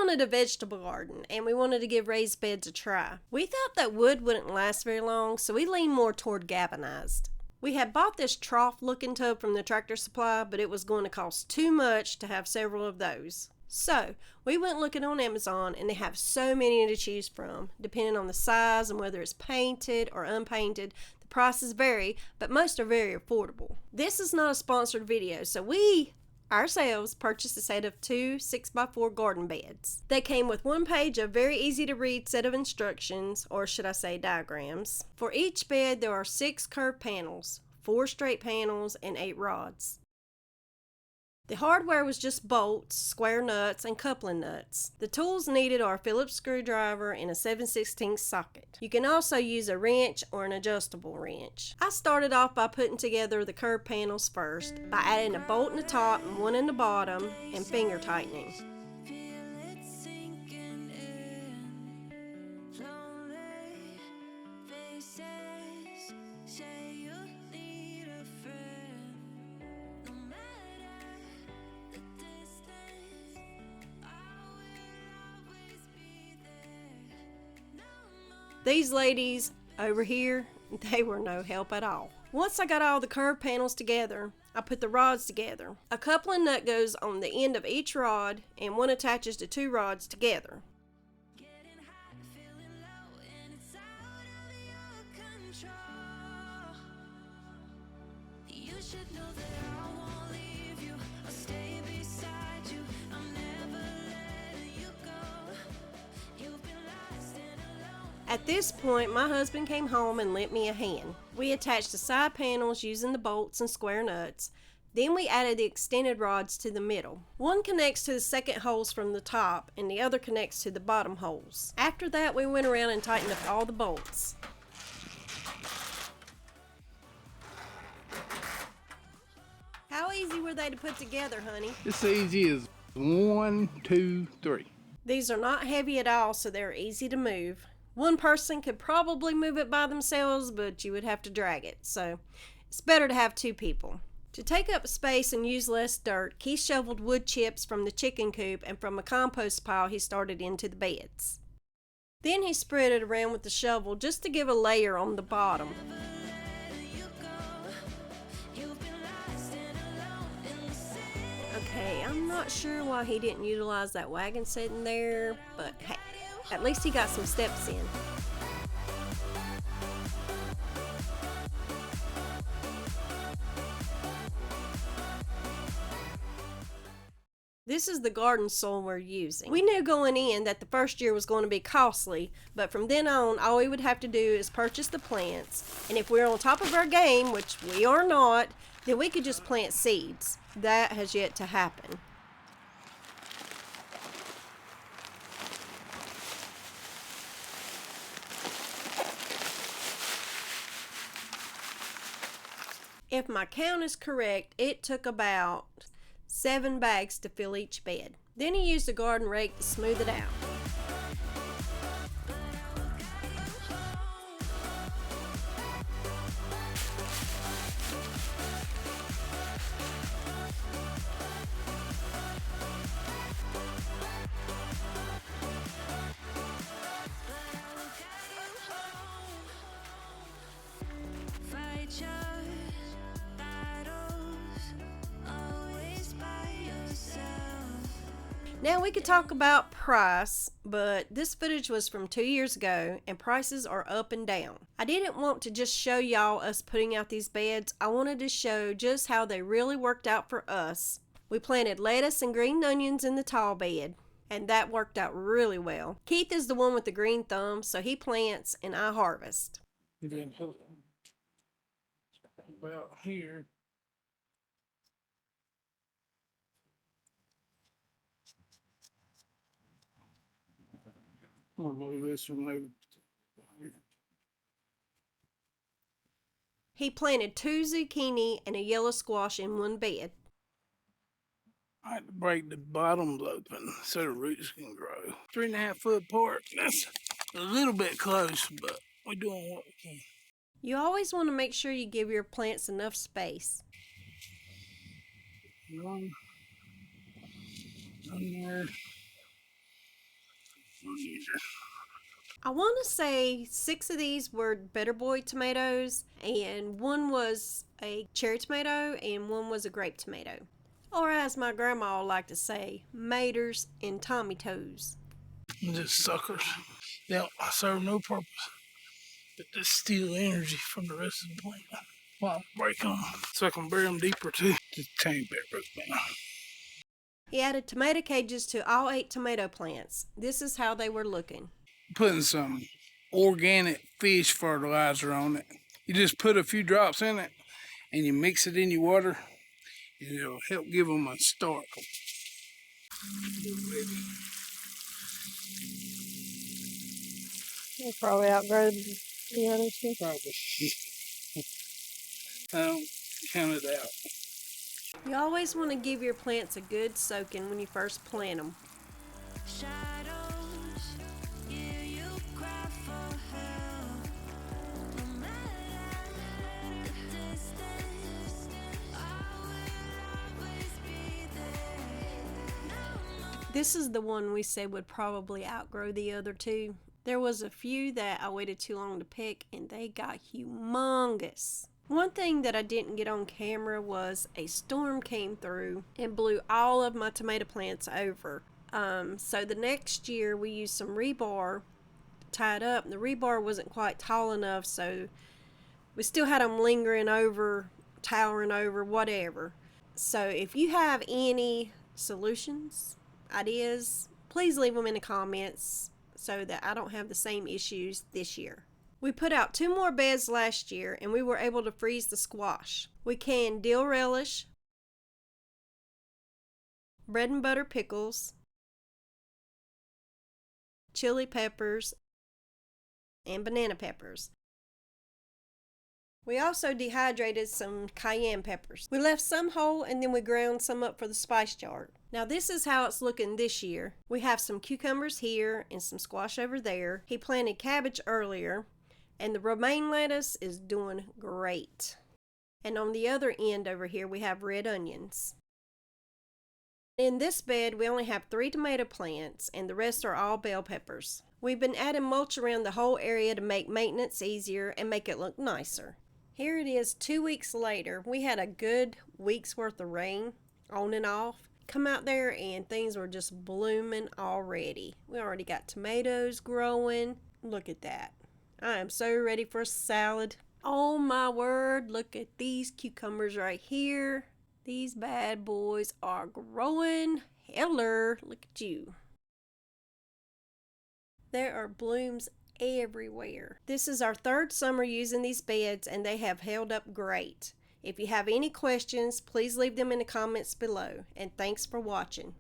wanted a vegetable garden, and we wanted to give raised beds a try. We thought that wood wouldn't last very long, so we leaned more toward galvanized. We had bought this trough-looking tub from the Tractor Supply, but it was going to cost too much to have several of those. So, we went looking on Amazon, and they have so many to choose from. Depending on the size and whether it's painted or unpainted, the prices vary, but most are very affordable. This is not a sponsored video, so we ourselves purchased a set of two 6x4 garden beds. They came with one page of very easy to read set of instructions, or should I say diagrams. For each bed there are 6 curved panels, 4 straight panels, and 8 rods. The hardware was just bolts, square nuts, and coupling nuts. The tools needed are a Phillips screwdriver and a 7/16 socket. You can also use a wrench or an adjustable wrench. I started off by putting together the curved panels first by adding a bolt in the top and one in the bottom and finger tightening. These ladies over here, they were no help at all. Once I got all the curved panels together, I put the rods together. A coupling nut goes on the end of each rod, and one attaches the 2 rods together. At this point, my husband came home and lent me a hand. We attached the side panels using the bolts and square nuts. Then we added the extended rods to the middle. One connects to the second holes from the top, and the other connects to the bottom holes. After that, we went around and tightened up all the bolts. How easy were they to put together, honey? It's easy as 1, 2, 3. These are not heavy at all, so they're easy to move. One person could probably move it by themselves, but you would have to drag it, so it's better to have 2 people. To take up space and use less dirt, Keith shoveled wood chips from the chicken coop, and from a compost pile he started into the beds. Then he spread it around with the shovel just to give a layer on the bottom. Okay, I'm not sure why he didn't utilize that wagon sitting there, but hey, at least he got some steps in. This is the garden soil we're using. We knew going in that the first year was going to be costly, but from then on, all we would have to do is purchase the plants, and if we're on top of our game, which we are not, then we could just plant seeds. That has yet to happen. If my count is correct, it took about 7 bags to fill each bed. Then he used a garden rake to smooth it out. Now we could talk about price, but this footage was from 2 years ago and prices are up and down. I didn't want to just show y'all us putting out these beds. I wanted to show just how they really worked out for us. We planted lettuce and green onions in the tall bed, and that worked out really well. Keith is the one with the green thumb, so he plants and I harvest. Well, here. I'll move this one over. He planted 2 zucchini and a yellow squash in one bed. I had to break the bottoms open so the roots can grow. 3.5 foot apart. That's a little bit close, but we're doing what we can. You always want to make sure you give your plants enough space. One there. I want to say 6 of these were Better Boy tomatoes, and 1 was a cherry tomato, and 1 was a grape tomato. Or as my grandma liked to say, maters and Tommy toes. Just suckers. They don't serve no purpose but to steal energy from the rest of the plant. Well, I'm breaking them so I can bury them deeper too. Just tiny bit broke down. He added tomato cages to all 8 tomato plants. This is how they were looking. Putting some organic fish fertilizer on it. You just put a few drops in it and you mix it in your water and it'll help give them a start. They'll probably outgrow the other two. Probably. I don't count it out. You always want to give your plants a good soaking when you first plant them. This is the one we said would probably outgrow the other two. There was a few that I waited too long to pick and they got humongous. One thing that I didn't get on camera was a storm came through and blew all of my tomato plants over. So the next year we used some rebar tied up. The rebar wasn't quite tall enough, so we still had them lingering over, towering over, whatever. So if you have any solutions, ideas, please leave them in the comments so that I don't have the same issues this year. We put out 2 more beds last year and we were able to freeze the squash. We canned dill relish, bread and butter pickles, chili peppers, and banana peppers. We also dehydrated some cayenne peppers. We left some whole and then we ground some up for the spice jar. Now this is how it's looking this year. We have some cucumbers here and some squash over there. He planted cabbage earlier and the romaine lettuce is doing great. And on the other end over here we have red onions. In this bed we only have 3 tomato plants and the rest are all bell peppers. We've been adding mulch around the whole area to make maintenance easier and make it look nicer. Here it is 2 weeks later. We had a good week's worth of rain on and off. Come out there and things were just blooming already. We already got tomatoes growing. Look at that. I am so ready for a salad. Oh my word, look at these cucumbers right here. These bad boys are growing. Hello, look at you. There are blooms everywhere. This is our 3rd summer using these beds and they have held up great. If you have any questions, please leave them in the comments below. And thanks for watching.